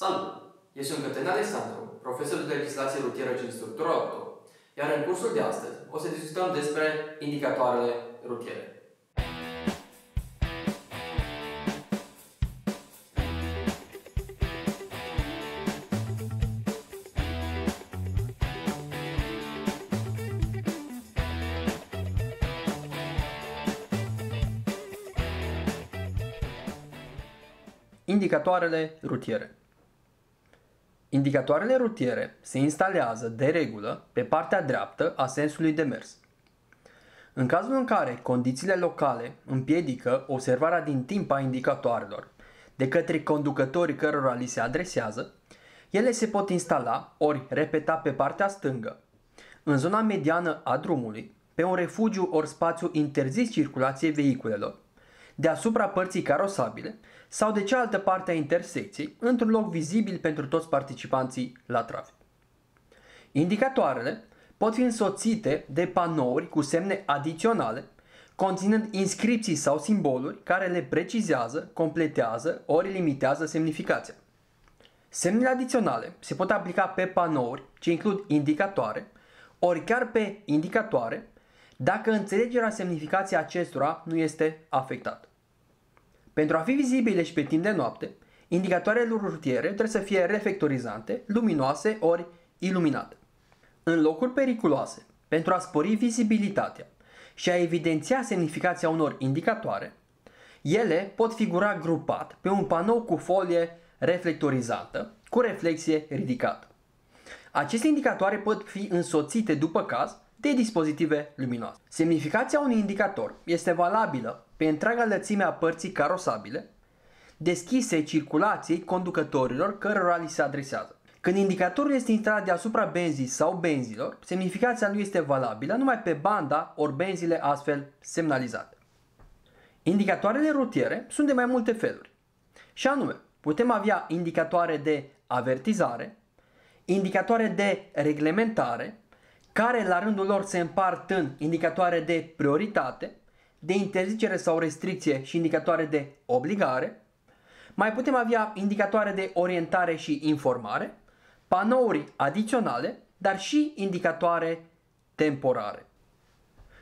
Salut! Eu sunt Cătălin Alexandru, profesor de legislație rutieră și instructor auto, iar în cursul de astăzi o să discutăm despre indicatoarele rutiere. Indicatoarele rutiere. Indicatoarele rutiere se instalează de regulă pe partea dreaptă a sensului de mers. În cazul în care condițiile locale împiedică observarea din timp a indicatoarelor de către conducătorii cărora li se adresează, ele se pot instala ori repeta pe partea stângă, în zona mediană a drumului, pe un refugiu ori spațiu interzis circulației vehiculelor, deasupra părții carosabile sau de cealaltă parte a intersecției, într-un loc vizibil pentru toți participanții la trafic. Indicatoarele pot fi însoțite de panouri cu semne adiționale, conținând inscripții sau simboluri care le precizează, completează ori limitează semnificația. Semnele adiționale se pot aplica pe panouri ce includ indicatoare, ori chiar pe indicatoare, dacă înțelegerea semnificației acestora nu este afectată. Pentru a fi vizibile și pe timp de noapte, indicatoarele rutiere trebuie să fie reflectorizante, luminoase ori iluminate. În locuri periculoase, pentru a spori vizibilitatea și a evidenția semnificația unor indicatoare, ele pot figura grupat pe un panou cu folie reflectorizantă cu reflexie ridicată. Aceste indicatoare pot fi însoțite după caz de dispozitive luminoase. Semnificația unui indicator este valabilă pe întreaga lățime a părții carosabile, deschise circulației conducătorilor cărora li se adresează. Când indicatorul este instalat deasupra benzii sau benzilor, semnificația lui este valabilă numai pe banda ori benzile astfel semnalizate. Indicatoarele rutiere sunt de mai multe feluri. Și anume, putem avea indicatoare de avertizare, indicatoare de reglementare, care la rândul lor se împart în indicatoare de prioritate, de interzicere sau restricție și indicatoare de obligare. Mai putem avea indicatoare de orientare și informare, panouri adiționale, dar și indicatoare temporare.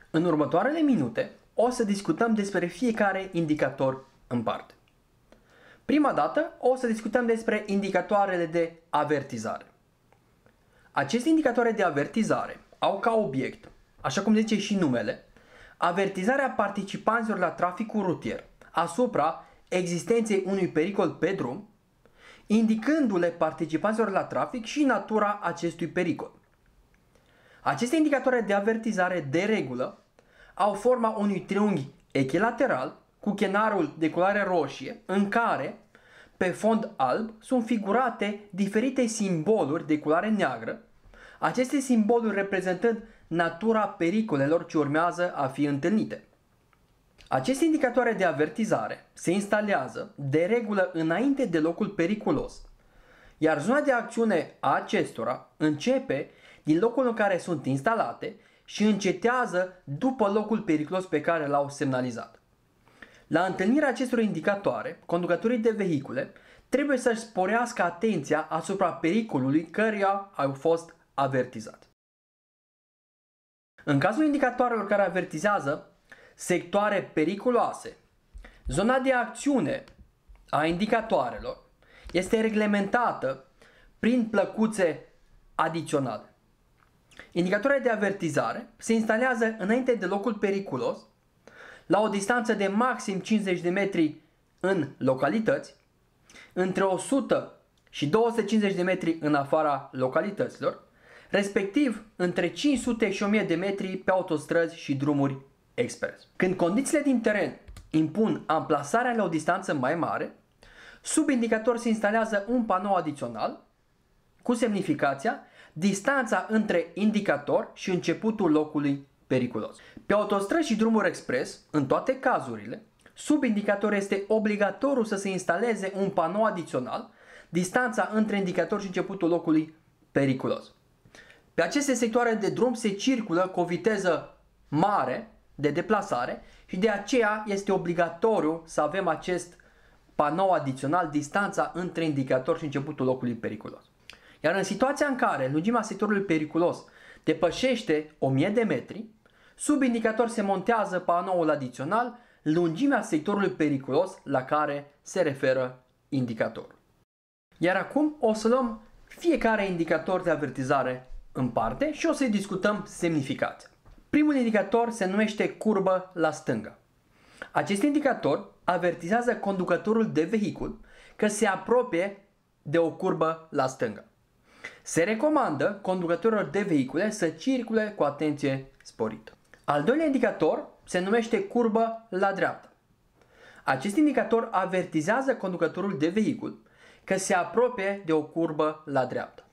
În următoarele minute o să discutăm despre fiecare indicator în parte. Prima dată o să discutăm despre indicatoarele de avertizare. Aceste indicatoare de avertizare au ca obiect, așa cum zice și numele, avertizarea participanților la traficul rutier asupra existenței unui pericol pe drum, indicându-le participanților la trafic și natura acestui pericol. Aceste indicatoare de avertizare de regulă au forma unui triunghi echilateral cu chenarul de culoare roșie în care, pe fond alb, sunt figurate diferite simboluri de culoare neagră, aceste simboluri reprezentând natura pericolelor ce urmează a fi întâlnite. Aceste indicatoare de avertizare se instalează de regulă înainte de locul periculos, iar zona de acțiune a acestora începe din locul în care sunt instalate și încetează după locul periculos pe care l-au semnalizat. La întâlnirea acestor indicatoare, conducătorii de vehicule trebuie să-și sporească atenția asupra pericolului căruia au fost avertizat. În cazul indicatoarelor care avertizează sectoare periculoase, zona de acțiune a indicatoarelor este reglementată prin plăcuțe adiționale. Indicatoarele de avertizare se instalează înainte de locul periculos, la o distanță de maxim 50 de metri în localități, între 100 și 250 de metri în afara localităților, respectiv între 500 și 1000 de metri pe autostrăzi și drumuri expres. Când condițiile din teren impun amplasarea la o distanță mai mare, sub indicator se instalează un panou adițional cu semnificația distanța între indicator și începutul locului periculos. Pe autostrăzi și drumuri expres, în toate cazurile, sub indicator este obligatoriu să se instaleze un panou adițional, distanța între indicator și începutul locului periculos. Pe aceste sectoare de drum se circulă cu o viteză mare de deplasare și de aceea este obligatoriu să avem acest panou adițional distanța între indicator și începutul locului periculos. Iar în situația în care lungimea sectorului periculos depășește 1000 de metri, sub indicator se montează panoul adițional, lungimea sectorului periculos la care se referă indicatorul. Iar acum o să luăm fiecare indicator de avertizare în parte și o să discutăm semnificația. Primul indicator se numește curbă la stânga. Acest indicator avertizează conducătorul de vehicul că se apropie de o curbă la stânga. Se recomandă conducătorilor de vehicule să circule cu atenție sporită. Al doilea indicator se numește curbă la dreapta. Acest indicator avertizează conducătorul de vehicul că se apropie de o curbă la dreapta.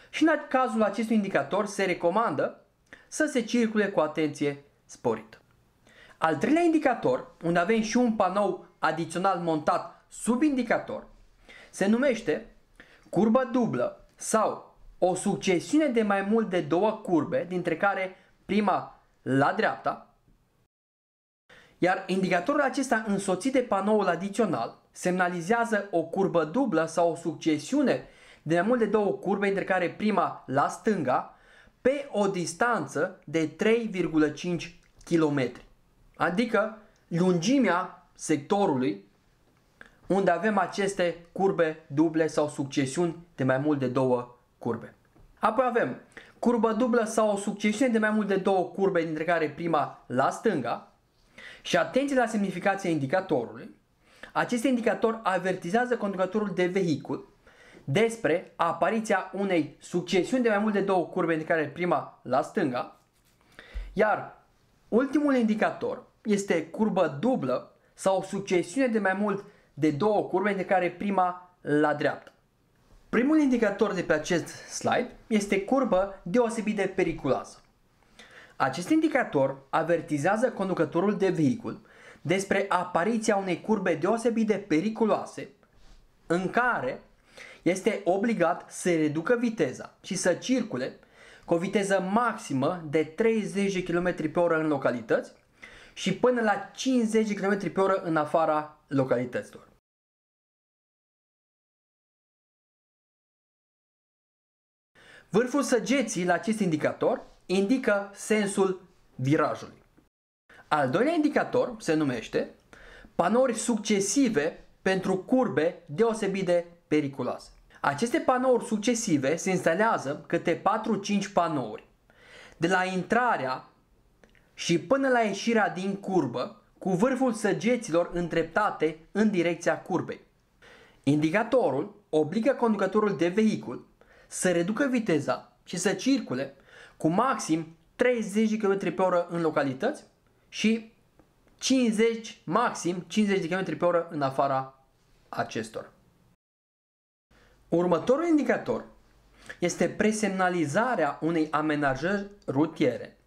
Și în cazul acestui indicator se recomandă să se circule cu atenție sporită. Al treilea indicator, unde avem și un panou adițional montat sub indicator, se numește curbă dublă sau o succesiune de mai mult de două curbe, dintre care prima la dreapta, iar indicatorul acesta însoțit de panoul adițional semnalizează o curbă dublă sau o succesiune de mai mult de două curbe, dintre care prima la stânga, pe o distanță de 3,5 km. Adică lungimea sectorului unde avem aceste curbe duble sau succesiuni de mai mult de două curbe. Apoi avem curbă dublă sau o succesiune de mai mult de două curbe, dintre care prima la stânga. Și atenție la semnificația indicatorului. Acest indicator avertizează conducătorul de vehicul despre apariția unei succesiuni de mai mult de două curbe, dintre care prima la stânga. Iar ultimul indicator este curbă dublă sau o succesiune de mai mult de două curbe, dintre care prima la dreapta. Primul indicator de pe acest slide este curbă deosebit de periculoasă. Acest indicator avertizează conducătorul de vehicul despre apariția unei curbe deosebit de periculoase în care este obligat să reducă viteza și să circule cu o viteză maximă de 30 km/h în localități și până la 50 km/h în afara localităților. Vârful săgeții la acest indicator indică sensul virajului. Al doilea indicator se numește panouri succesive pentru curbe deosebit de periculoase. Aceste panouri succesive se instalează câte 4-5 panouri de la intrarea și până la ieșirea din curbă, cu vârful săgeților îndreptate în direcția curbei. Indicatorul obligă conducătorul de vehicul să reducă viteza și să circule cu maxim 30 km/h în localități și maxim 50 km/h în afara acestora. Următorul indicator este presemnalizarea unei amenajări rutiere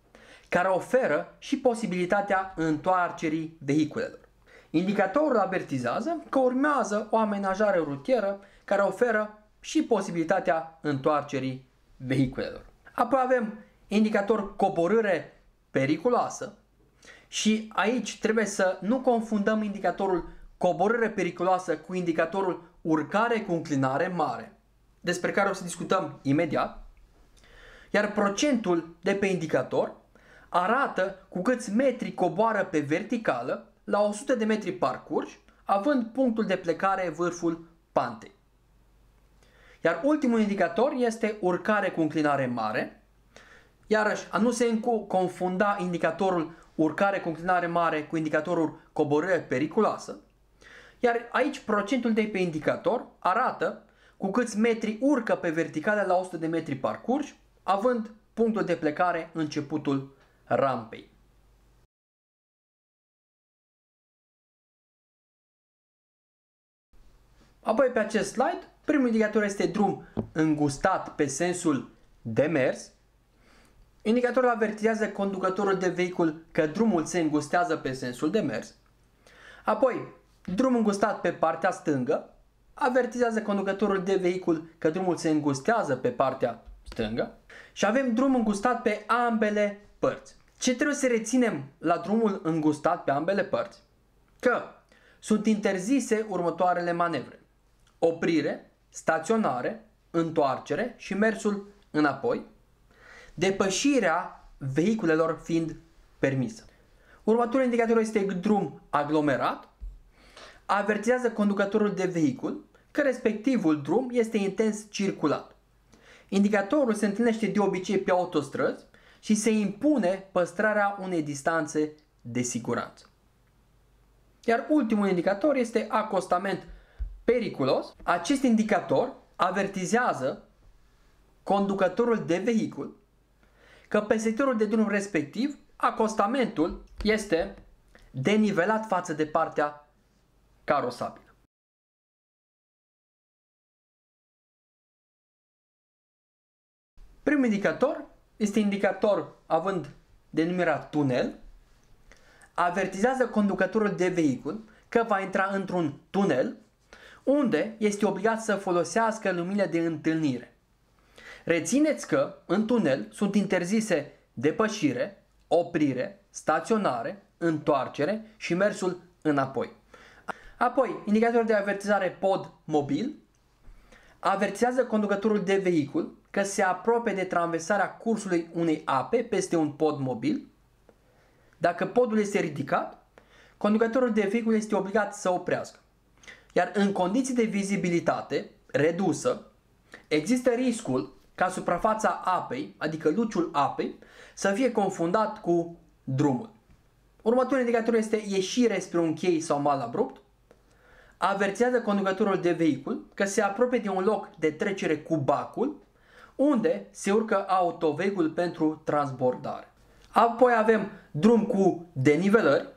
care oferă și posibilitatea întoarcerii vehiculelor. Indicatorul avertizează că urmează o amenajare rutieră care oferă și posibilitatea întoarcerii vehiculelor. Apoi avem indicator coborâre periculoasă și aici trebuie să nu confundăm indicatorul coborâre periculoasă cu indicatorul urcare cu înclinare mare, despre care o să discutăm imediat. Iar procentul de pe indicator arată cu câți metri coboară pe verticală la 100 de metri parcurși, având punctul de plecare vârful pantei. Iar ultimul indicator este urcare cu înclinare mare. Iarăși, a nu se confunda indicatorul urcare cu înclinare mare cu indicatorul coborâre periculoasă. Iar aici procentul de pe indicator arată cu câți metri urcă pe verticală la 100 de metri parcurși, având punctul de plecare începutul rampei. Apoi pe acest slide, primul indicator este drum îngustat pe sensul de mers. Indicatorul avertizează conducătorul de vehicul că drumul se îngustează pe sensul de mers. Apoi, drum îngustat pe partea stângă avertizează conducătorul de vehicul că drumul se îngustează pe partea stângă. Și avem drum îngustat pe ambele părți. Ce trebuie să reținem la drumul îngustat pe ambele părți? Că sunt interzise următoarele manevre: oprire, staționare, întoarcere și mersul înapoi, depășirea vehiculelor fiind permisă. Următorul indicator este drum aglomerat. Avertizează conducătorul de vehicul că respectivul drum este intens circulat. Indicatorul se întâlnește de obicei pe autostrăzi și se impune păstrarea unei distanțe de siguranță. Iar ultimul indicator este acostament periculos. Acest indicator avertizează conducătorul de vehicul că pe sectorul de drum respectiv acostamentul este denivelat față de partea carosabilă. Primul indicator este indicator având denumirea tunel. Avertizează conducătorul de vehicul că va intra într-un tunel unde este obligat să folosească luminile de întâlnire. Rețineți că în tunel sunt interzise depășire, oprire, staționare, întoarcere și mersul înapoi. Apoi, indicatorul de avertizare pod mobil avertizează conducătorul de vehicul că se apropie de traversarea cursului unei ape peste un pod mobil. Dacă podul este ridicat, conducătorul de vehicul este obligat să oprească. Iar în condiții de vizibilitate redusă, există riscul ca suprafața apei, adică luciul apei, să fie confundat cu drumul. Următorul indicator este ieșire spre un chei sau mal abrupt. Avertizează conducătorul de vehicul că se apropie de un loc de trecere cu bacul, unde se urcă autovehicul pentru transbordare. Apoi avem drum cu denivelări.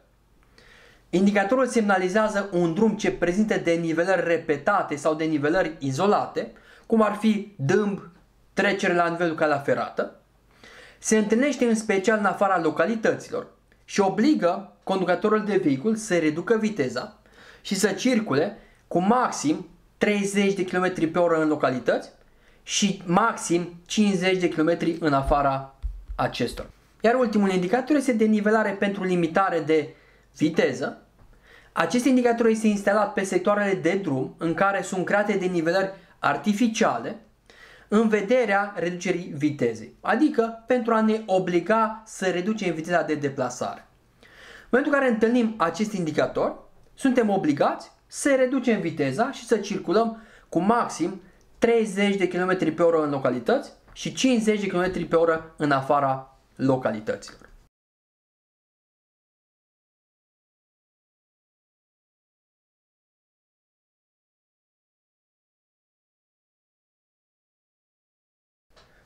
Indicatorul semnalizează un drum ce prezintă denivelări repetate sau denivelări izolate, cum ar fi dâmb, trecere la nivelul calea ferată. Se întâlnește în special în afara localităților și obligă conducătorul de vehicul să reducă viteza și să circule cu maxim 30 de km pe oră în localități și maxim 50 de km în afara acestor. Iar ultimul indicator este denivelare pentru limitare de viteză. Acest indicator este instalat pe sectoarele de drum în care sunt create denivelări artificiale în vederea reducerii vitezei, adică pentru a ne obliga să reducem viteza de deplasare. În momentul în care întâlnim acest indicator, suntem obligați să reducem viteza și să circulăm cu maxim 30 de km pe oră în localități și 50 de km pe oră în afara localităților.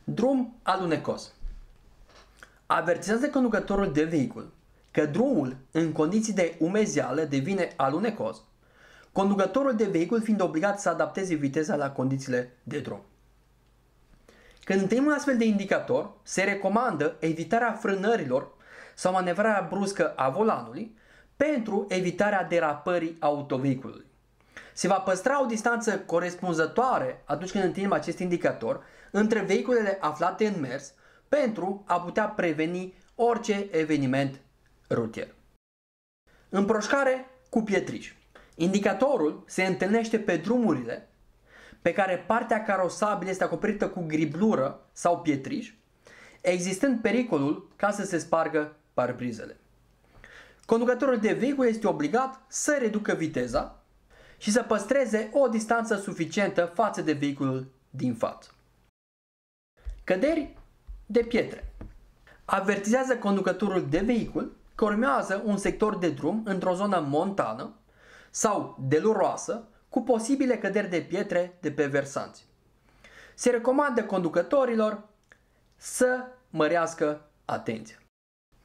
Drum alunecos. Avertizează conducătorul de vehicul că drumul în condiții de umezeală devine alunecos, conducătorul de vehicul fiind obligat să adapteze viteza la condițiile de drum. Când întâlnim un astfel de indicator, se recomandă evitarea frânărilor sau manevrarea bruscă a volanului pentru evitarea derapării autovehiculului. Se va păstra o distanță corespunzătoare atunci când întâlnim acest indicator între vehiculele aflate în mers pentru a putea preveni orice eveniment rutier. Împroșcare cu pietriș. Indicatorul se întâlnește pe drumurile pe care partea carosabilă este acoperită cu griblură sau pietriș, existând pericolul ca să se spargă parbrizele. Conducătorul de vehicul este obligat să reducă viteza și să păstreze o distanță suficientă față de vehiculul din față. Căderi de pietre. Avertizează conducătorul de vehicul că urmează un sector de drum într-o zonă montană sau deluroasă cu posibile căderi de pietre de pe versanți. Se recomandă conducătorilor să mărească atenția.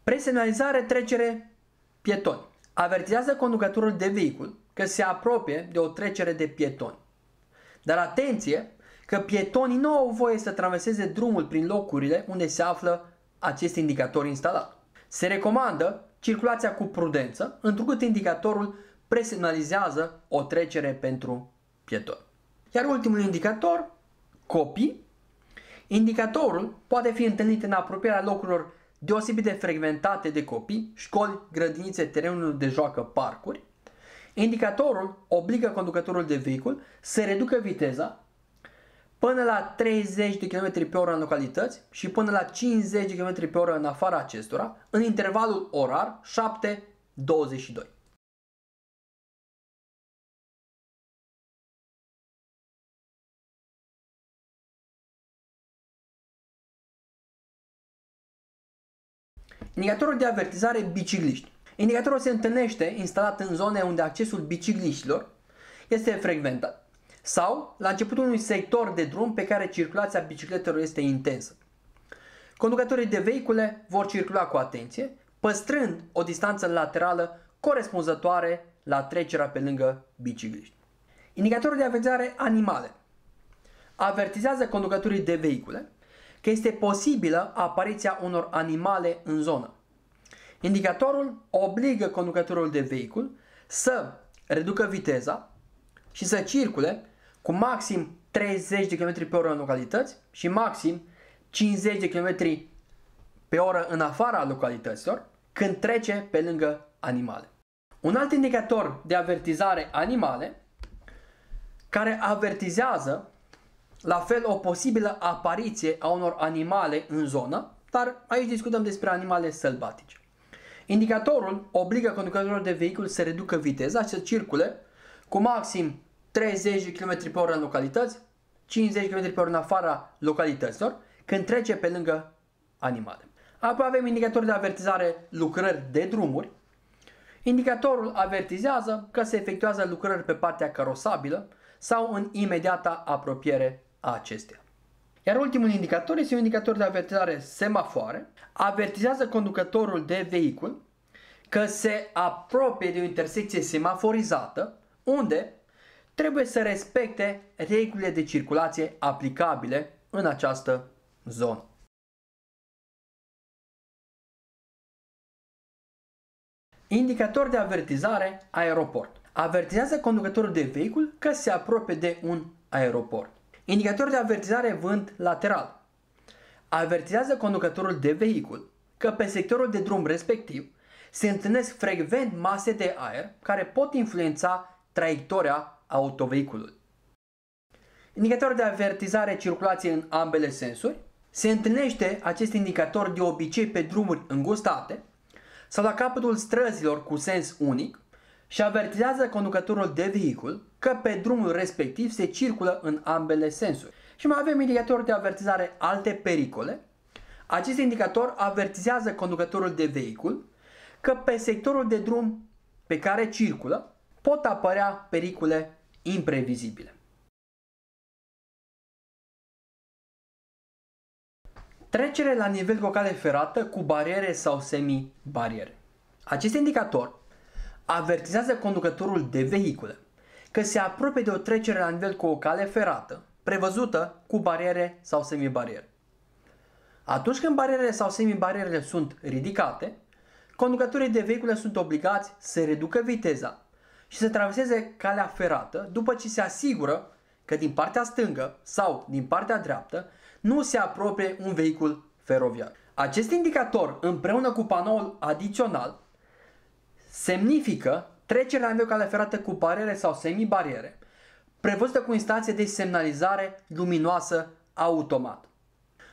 Presemnalizare trecere pietoni. Avertizează conducătorul de vehicul că se apropie de o trecere de pietoni. Dar atenție că pietonii nu au voie să traverseze drumul prin locurile unde se află acest indicator instalat. Se recomandă circulația cu prudență, întrucât indicatorul presemnalizează o trecere pentru pietoni. Iar ultimul indicator, copii. Indicatorul poate fi întâlnit în apropierea locurilor deosebit de frecventate de copii, școli, grădinițe, terenuri de joacă, parcuri. Indicatorul obligă conducătorul de vehicul să reducă viteza până la 30 de km pe oră în localități și până la 50 de km pe oră în afara acestora, în intervalul orar 7-22. Indicatorul de avertizare bicicliști. Indicatorul se întâlnește instalat în zone unde accesul bicicliștilor este frecventat sau la începutul unui sector de drum pe care circulația bicicletelor este intensă. Conducătorii de vehicule vor circula cu atenție, păstrând o distanță laterală corespunzătoare la trecerea pe lângă bicicliști. Indicatorul de avertizare animale avertizează conducătorii de vehicule că este posibilă apariția unor animale în zonă. Indicatorul obligă conducătorul de vehicul să reducă viteza și să circule cu maxim 30 de km pe oră în localități și maxim 50 de km pe oră în afara localităților când trece pe lângă animale. Un alt indicator de avertizare animale care avertizează la fel o posibilă apariție a unor animale în zonă, dar aici discutăm despre animale sălbatice. Indicatorul obligă conducătorul de vehicul să reducă viteza și să circule cu maxim 30 km pe oră în localități, 50 km pe oră în afara localităților, când trece pe lângă animale. Apoi avem indicator de avertizare lucrări de drumuri. Indicatorul avertizează că se efectuează lucrări pe partea carosabilă sau în imediata apropiere a acesteia. Iar ultimul indicator este un indicator de avertizare semafoare. Avertizează conducătorul de vehicul că se apropie de o intersecție semaforizată unde trebuie să respecte regulile de circulație aplicabile în această zonă. Indicator de avertizare aeroport. Avertizează conducătorul de vehicul că se apropie de un aeroport. Indicator de avertizare vânt lateral. Avertizează conducătorul de vehicul că pe sectorul de drum respectiv se întâlnesc frecvent mase de aer care pot influența traiectoria autovehiculului. Indicator de avertizare circulație în ambele sensuri. Se întâlnește acest indicator de obicei pe drumuri îngustate sau la capătul străzilor cu sens unic și avertizează conducătorul de vehicul că pe drumul respectiv se circulă în ambele sensuri. Și mai avem indicator de avertizare alte pericole. Acest indicator avertizează conducătorul de vehicul că pe sectorul de drum pe care circulă pot apărea pericole imprevizibile. Trecere la nivel cu o cale ferată cu bariere sau semi-bariere. Acest indicator avertizează conducătorul de vehicule că se apropie de o trecere la nivel cu o cale ferată prevăzută cu bariere sau semibariere. Atunci când barierele sau semibarierele sunt ridicate, conducătorii de vehicule sunt obligați să reducă viteza și să traverseze calea ferată după ce se asigură că din partea stângă sau din partea dreaptă nu se apropie un vehicul feroviar. Acest indicator împreună cu panoul adițional semnifică trecerea la nivel cale ferată cu bariere sau semibariere, prevăzută cu instalație de semnalizare luminoasă automat.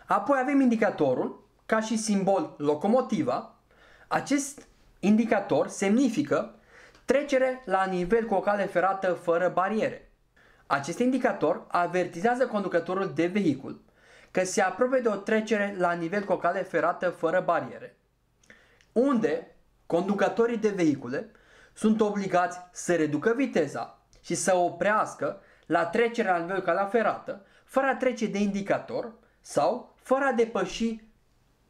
Apoi avem indicatorul, ca și simbol locomotiva. Acest indicator semnifică trecere la nivel cu o cale ferată fără bariere. Acest indicator avertizează conducătorul de vehicul că se apropie de o trecere la nivel cu o cale ferată fără bariere, unde conducătorii de vehicule sunt obligați să reducă viteza și să oprească la trecerea la nivel cu calea ferată, fără a trece de indicator sau fără a depăși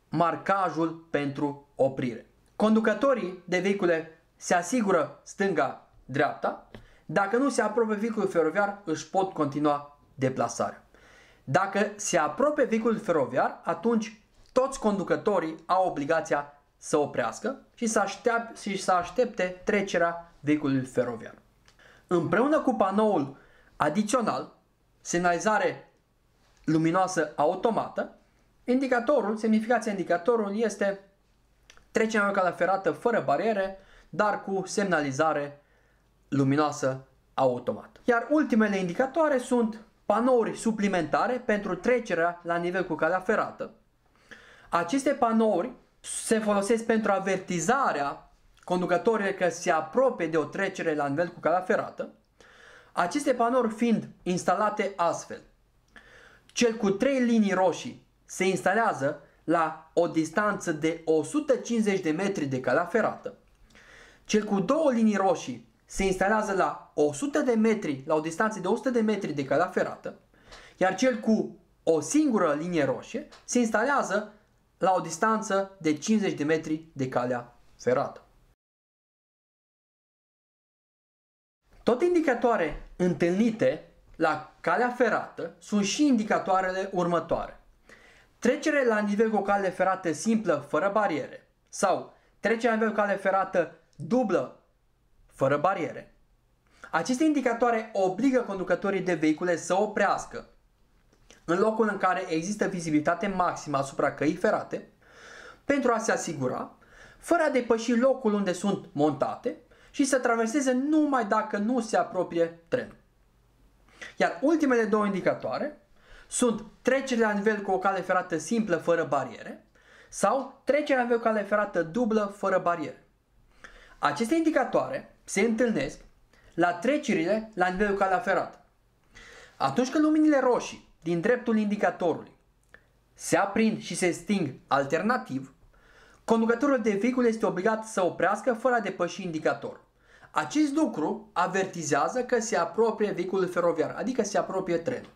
marcajul pentru oprire. Conducătorii de vehicule se asigură stânga-dreapta. Dacă nu se apropie vehiculul feroviar, își pot continua deplasarea. Dacă se apropie vehiculul feroviar, atunci toți conducătorii au obligația să oprească și să aștepte trecerea vehiculului feroviar. Împreună cu panoul adițional, semnalizare luminoasă automată, semnificația indicatorului este trecerea la calea ferată fără bariere, dar cu semnalizare luminoasă automat. Iar ultimele indicatoare sunt panouri suplimentare pentru trecerea la nivel cu calea ferată. Aceste panouri se folosesc pentru avertizarea conducătorilor că se apropie de o trecere la nivel cu calea ferată. Aceste panouri fiind instalate astfel: cel cu 3 linii roșii se instalează la o distanță de 150 de metri de calea ferată. Cel cu 2 linii roșii se instalează la 100 de metri, la o distanță de 100 de metri de calea ferată, iar cel cu o singură linie roșie se instalează la o distanță de 50 de metri de calea ferată. Tot indicatoare întâlnite la calea ferată sunt și indicatoarele următoare: trecere la nivel cu o cale ferată simplă fără bariere sau trecere la nivel cu cale ferată dublă fără bariere. Aceste indicatoare obligă conducătorii de vehicule să oprească în locul în care există vizibilitate maximă asupra căii ferate pentru a se asigura, fără a depăși locul unde sunt montate, și să traverseze numai dacă nu se apropie trenul. Iar ultimele două indicatoare sunt trecerea la nivel cu o cale ferată simplă fără bariere sau trecerea la nivel cu o cale ferată dublă fără bariere. Aceste indicatoare se întâlnesc la trecerile la nivel cu calea ferată. Atunci când luminile roșii din dreptul indicatorului se aprind și se sting alternativ, conducătorul de vehicul este obligat să oprească fără a depăși indicatorul. Acest lucru avertizează că se apropie vehiculul feroviar, adică se apropie trenul.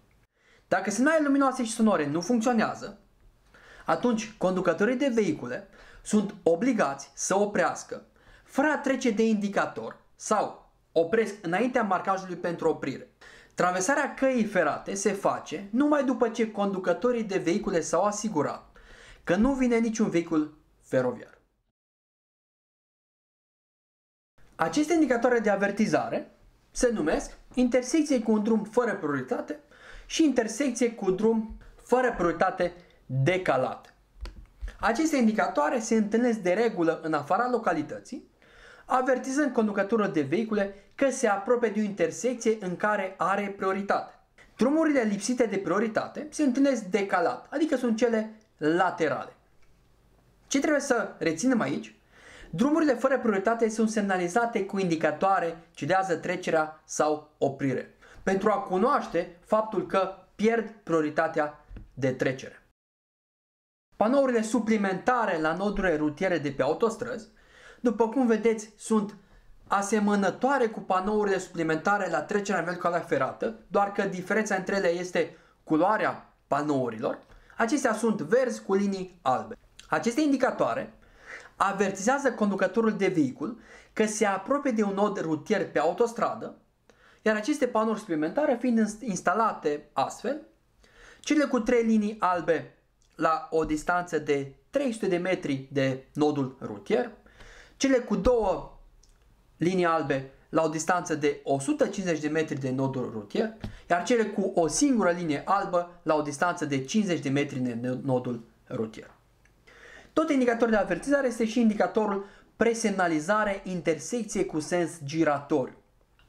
Dacă semnalele luminoase și sonore nu funcționează, atunci conducătorii de vehicule sunt obligați să oprească fără a trece de indicator sau opresc înaintea marcajului pentru oprire. Traversarea căii ferate se face numai după ce conducătorii de vehicule s-au asigurat că nu vine niciun vehicul feroviar. Aceste indicatoare de avertizare se numesc intersecție cu un drum fără prioritate și intersecție cu drum fără prioritate decalat. Aceste indicatoare se întâlnesc de regulă în afara localității, avertizând conducătorul de vehicule că se apropie de o intersecție în care are prioritate. Drumurile lipsite de prioritate se întâlnesc decalat, adică sunt cele laterale. Ce trebuie să reținem aici? Drumurile fără prioritate sunt semnalizate cu indicatoare ce cedează trecerea sau oprire, pentru a cunoaște faptul că pierd prioritatea de trecere. Panourile suplimentare la nodurile rutiere de pe autostrăzi, după cum vedeți, sunt asemănătoare cu panourile suplimentare la trecerea la nivel cu calea ferată, doar că diferența între ele este culoarea panourilor. Acestea sunt verzi cu linii albe. Aceste indicatoare avertizează conducătorul de vehicul că se apropie de un nod rutier pe autostradă, iar aceste panouri suplimentare fiind instalate astfel: cele cu 3 linii albe la o distanță de 300 de metri de nodul rutier, cele cu 2 linii albe la o distanță de 150 de metri de nodul rutier, iar cele cu o singură linie albă la o distanță de 50 de metri de nodul rutier. Tot indicatorul de avertizare este și indicatorul presemnalizare intersecție cu sens giratoriu.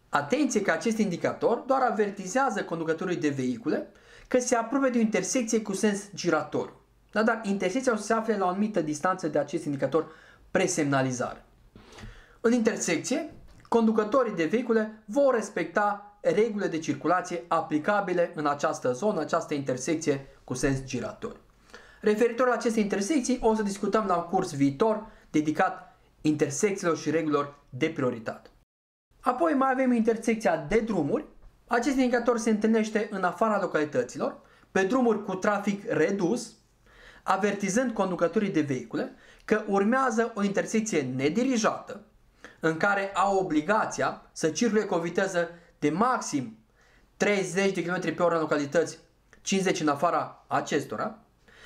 Atenție că acest indicator doar avertizează conducătorii de vehicule că se apropie de o intersecție cu sens giratoriu. Dar intersecția o să se afle la o anumită distanță de acest indicator presemnalizare. În intersecție, conducătorii de vehicule vor respecta regulile de circulație aplicabile în această zonă, această intersecție cu sens giratoriu. Referitor la aceste intersecții, o să discutăm la un curs viitor dedicat intersecțiilor și regulilor de prioritate. Apoi mai avem intersecția de drumuri. Acest indicator se întâlnește în afara localităților, pe drumuri cu trafic redus, avertizând conducătorii de vehicule că urmează o intersecție nedirijată, în care au obligația să circule cu o viteză de maxim 30 de km pe oră în localități, 50 în afara acestora.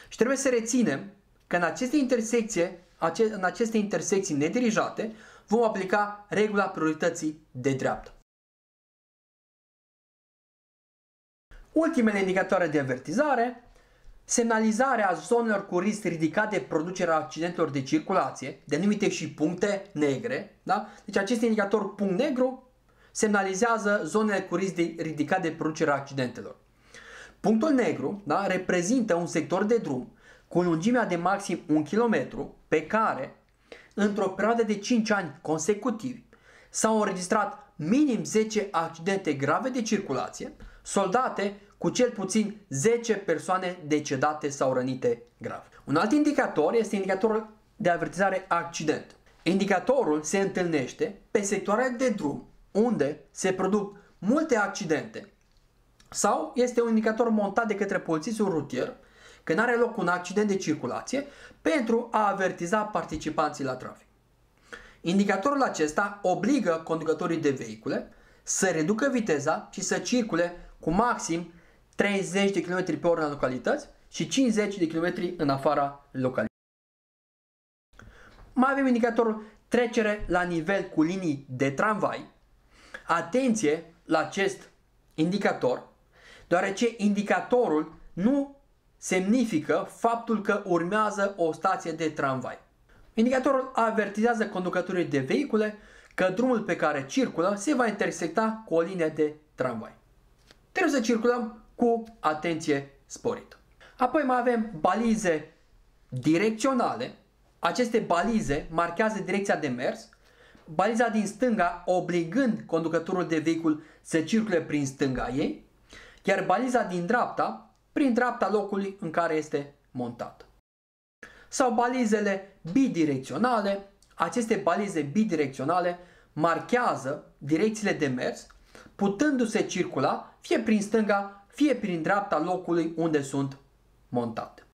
Și trebuie să reținem că în aceste intersecții nedirijate vom aplica regula priorității de dreapta. Ultimele indicatoare de avertizare: semnalizarea zonelor cu risc ridicat de producerea accidentelor de circulație, denumite și puncte negre. Da? Deci acest indicator punct negru semnalizează zonele cu risc ridicat de producerea accidentelor. Punctul negru, da, reprezintă un sector de drum cu lungimea de maxim 1 km pe care, într-o perioadă de 5 ani consecutivi, s-au înregistrat minim 10 accidente grave de circulație, soldate cu cel puțin 10 persoane decedate sau rănite grav. Un alt indicator este indicatorul de avertizare accident. Indicatorul se întâlnește pe sectoare de drum unde se produc multe accidente sau este un indicator montat de către polițistul rutier când are loc un accident de circulație pentru a avertiza participanții la trafic. Indicatorul acesta obligă conducătorii de vehicule să reducă viteza și să circule cu maxim 30 de km pe oră în localități și 50 de km în afara localității. Mai avem indicatorul trecere la nivel cu linii de tramvai. Atenție la acest indicator, deoarece indicatorul nu semnifică faptul că urmează o stație de tramvai. Indicatorul avertizează conducătorii de vehicule că drumul pe care circulă se va intersecta cu o linie de tramvai. Trebuie să circulăm cu atenție sporită. Apoi mai avem balize direcționale. Aceste balize marchează direcția de mers, baliza din stânga obligând conducătorul de vehicul să circule prin stânga ei, iar baliza din dreapta prin dreapta locului în care este montată. Sau balizele bidirecționale. Aceste balize bidirecționale marchează direcțiile de mers, putându-se circula fie prin stânga, fie prin dreapta locului unde sunt montate.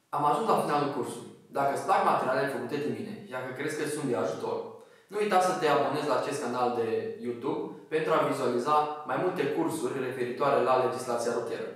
Am ajuns la finalul cursului. Dacă îți plac materialele făcute de mine și dacă crezi că sunt de ajutor, nu uita să te abonezi la acest canal de YouTube pentru a vizualiza mai multe cursuri referitoare la legislația rutieră.